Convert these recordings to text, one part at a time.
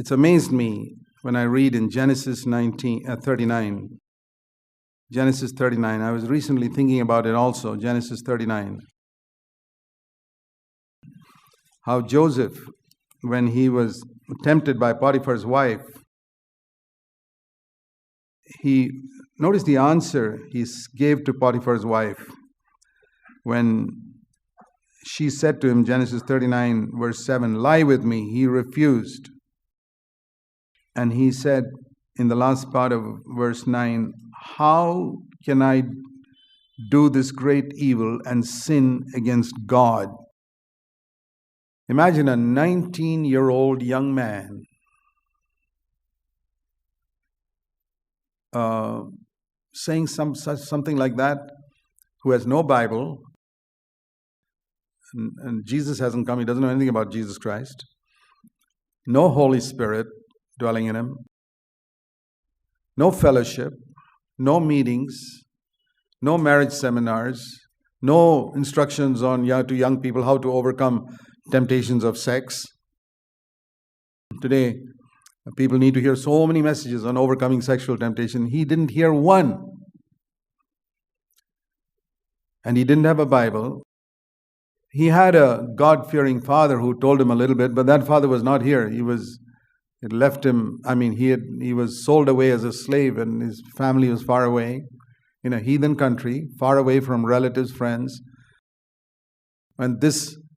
It's amazed me when I read in Genesis 39. Genesis 39. I was recently thinking about it also, Genesis 39. How Joseph, when he was tempted by Potiphar's wife, notice the answer he gave to Potiphar's wife when she said to him, Genesis 39, verse 7, lie with me. He refused. And he said in the last part of verse 9, how can I do this great evil and sin against God? Imagine a 19-year-old young man saying something like that, who has no Bible, and Jesus hasn't come, he doesn't know anything about Jesus Christ, no Holy Spirit dwelling in him, no fellowship, no meetings, no marriage seminars, no instructions to young people how to overcome temptations of sex. Today, people need to hear so many messages on overcoming sexual temptation. He didn't hear one. And he didn't have a Bible. He had a God-fearing father who told him a little bit, but that father was not here. It left him, he was sold away as a slave, and his family was far away in a heathen country, far away from relatives, friends. And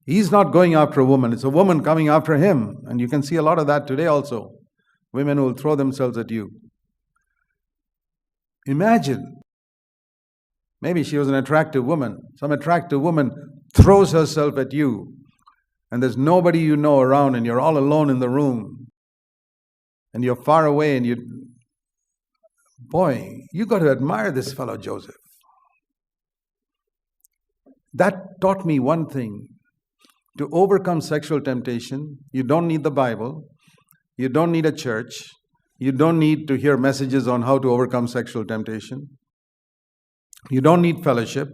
he's not going after a woman, it's a woman coming after him. And you can see a lot of that today also. Women who will throw themselves at you. Imagine, maybe she was an attractive woman. Some attractive woman throws herself at you, and there's nobody you know around, and you're all alone in the room. And you're far away, and you got to admire this fellow Joseph. That taught me one thing. To overcome sexual temptation, you don't need the Bible. You don't need a church. You don't need to hear messages on how to overcome sexual temptation. You don't need fellowship.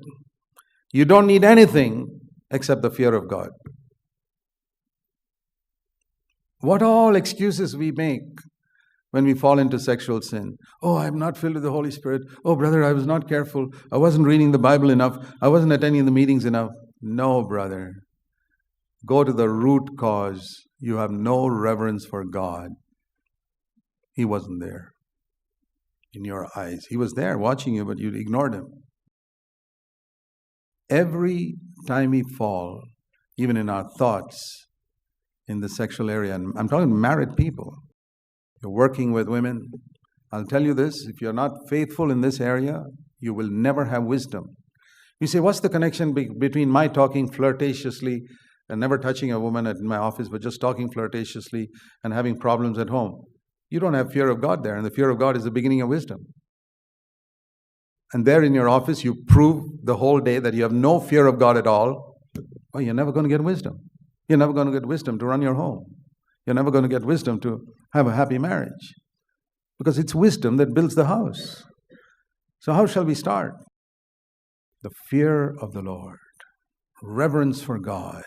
You don't need anything except the fear of God. What all excuses we make when we fall into sexual sin. Oh, I'm not filled with the Holy Spirit. Oh, brother, I was not careful. I wasn't reading the Bible enough. I wasn't attending the meetings enough. No, brother. Go to the root cause. You have no reverence for God. He wasn't there in your eyes. He was there watching you, but you ignored him. Every time we fall, even in our thoughts, in the sexual area, and I'm talking married people, you're working with women, I'll tell you this, if you're not faithful in this area, you will never have wisdom. You say, what's the connection between my talking flirtatiously and never touching a woman in my office, but just talking flirtatiously and having problems at home? You don't have fear of God there, and the fear of God is the beginning of wisdom. And there in your office, you prove the whole day that you have no fear of God at all. Well, you're never going to get wisdom. You're never going to get wisdom to run your home. You're never going to get wisdom to have a happy marriage. Because it's wisdom that builds the house. So how shall we start? The fear of the Lord. Reverence for God.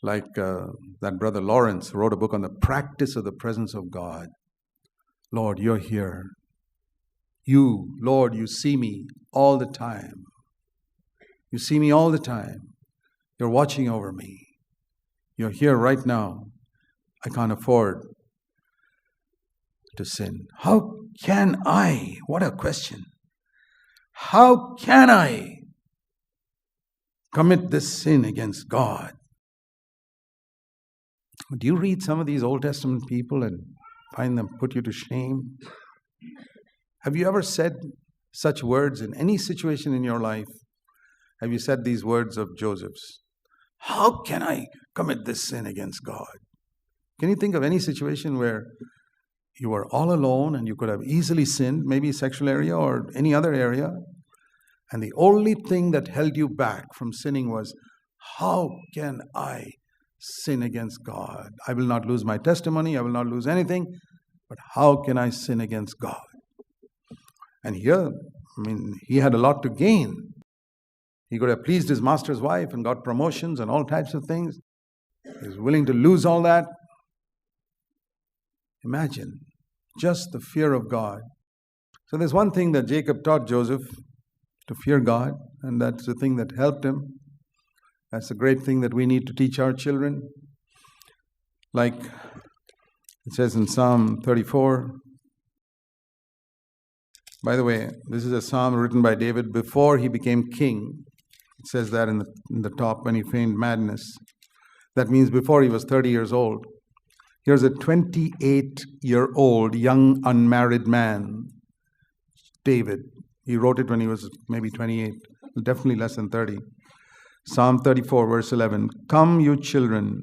Like that brother Lawrence wrote a book on the practice of the presence of God. Lord, you're here. You, Lord, you see me all the time. You see me all the time. You're watching over me. You're here right now. I can't afford to sin. How can I? What a question. How can I commit this sin against God? Do you read some of these Old Testament people and find them put you to shame? Have you ever said such words in any situation in your life? Have you said these words of Joseph's? How can I commit this sin against God? Can you think of any situation where you were all alone and you could have easily sinned, maybe sexual area or any other area, and the only thing that held you back from sinning was, how can I sin against God? I will not lose my testimony, I will not lose anything, but how can I sin against God? And here, he had a lot to gain. He could have pleased his master's wife and got promotions and all types of things. He's willing to lose all that. Imagine just the fear of God. So there's one thing that Jacob taught Joseph, to fear God, and that's the thing that helped him. That's a great thing that we need to teach our children. Like it says in Psalm 34. By the way, this is a psalm written by David before he became king. It says that in the top, when he feigned madness. That means before he was 30 years old. Here's a 28-year-old young unmarried man, David. He wrote it when he was maybe 28, definitely less than 30. Psalm 34, verse 11. Come, you children,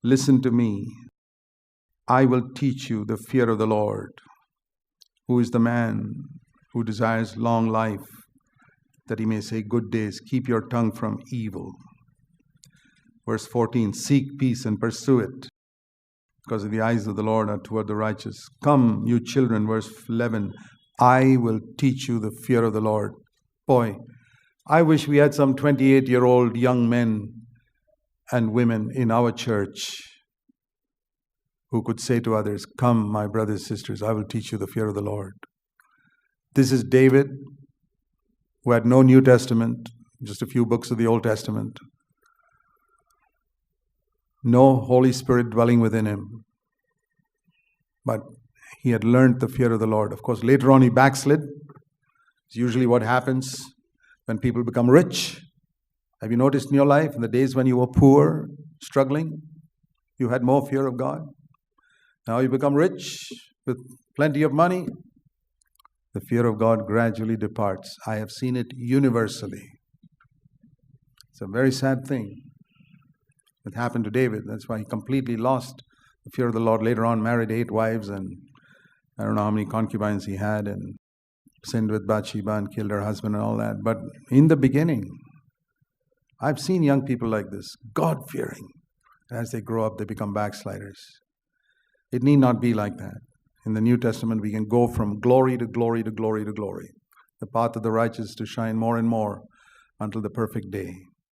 listen to me. I will teach you the fear of the Lord. Who is the man who desires long life, that he may say good days? Keep your tongue from evil. Verse 14. Seek peace and pursue it, because the eyes of the Lord are toward the righteous. Come, you children, verse 11. I will teach you the fear of the Lord. Boy, I wish we had some 28-year-old young men and women in our church who could say to others, come, my brothers and sisters, I will teach you the fear of the Lord. This is David, who had no New Testament, just a few books of the Old Testament. No Holy Spirit dwelling within him. But he had learned the fear of the Lord. Of course, later on he backslid. It's usually what happens when people become rich. Have you noticed in your life, in the days when you were poor, struggling, you had more fear of God? Now you become rich with plenty of money, the fear of God gradually departs. I have seen it universally. It's a very sad thing that happened to David. That's why he completely lost the fear of the Lord. Later on, married 8 wives, and I don't know how many concubines he had, and sinned with Bathsheba and killed her husband and all that. But in the beginning, I've seen young people like this, God-fearing. As they grow up, they become backsliders. It need not be like that. In the New Testament, we can go from glory to glory to glory to glory. The path of the righteous to shine more and more until the perfect day.